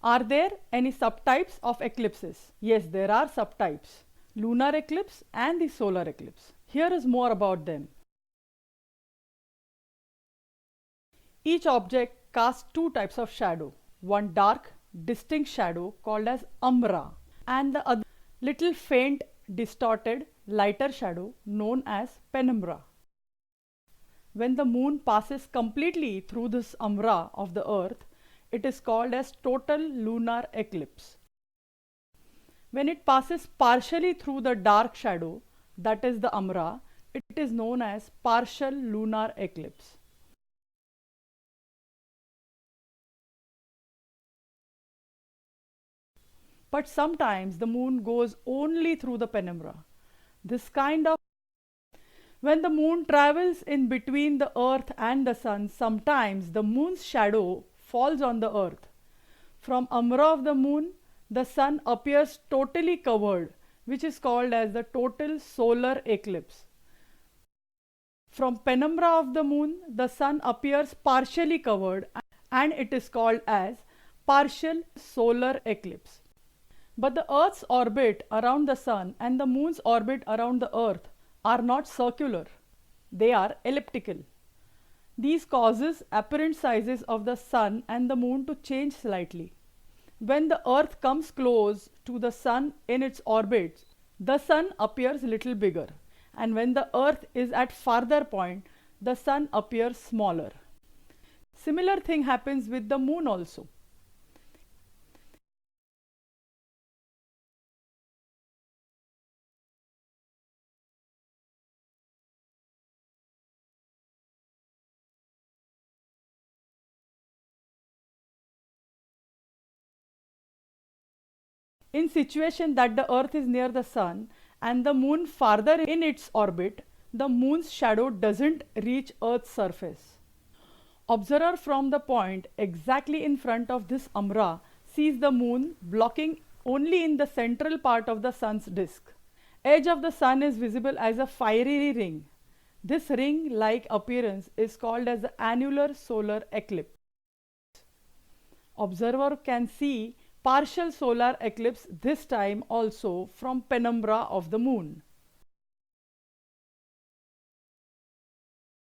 Are there any subtypes of eclipses? Yes, there are subtypes: lunar eclipse and the solar eclipse. Here is more about them. Each object casts two types of shadow: one dark, distinct shadow called as umbra, and the other little faint, distorted, lighter shadow known as penumbra. When the moon passes completely through this umbra of the earth, it is called as total lunar eclipse. When it passes partially through the dark shadow, that is the umbra, it is known as partial lunar eclipse. But sometimes the moon goes only through the penumbra. This kind of When the moon travels in between the earth and the sun, sometimes the moon's shadow falls on the earth. From umbra of the moon, the sun appears totally covered, which is called as the total solar eclipse. From penumbra of the moon, the sun appears partially covered, and it is called as partial solar eclipse. But the earth's orbit around the sun and the moon's orbit around the earth are not circular, they are elliptical. These causes apparent sizes of the sun and the moon to change slightly. When the earth comes close to the sun in its orbit, the sun appears little bigger, and when the earth is at farther point, the sun appears smaller. Similar thing happens with the moon also. In situation that the earth is near the sun and the moon farther in its orbit, the moon's shadow doesn't reach earth's surface. Observer from the point exactly in front of this umbra sees the moon blocking only in the central part of the sun's disk. Edge of the sun is visible as a fiery ring. This ring-like appearance is called as the annular solar eclipse. Observer can see partial solar eclipse this time also from penumbra of the moon.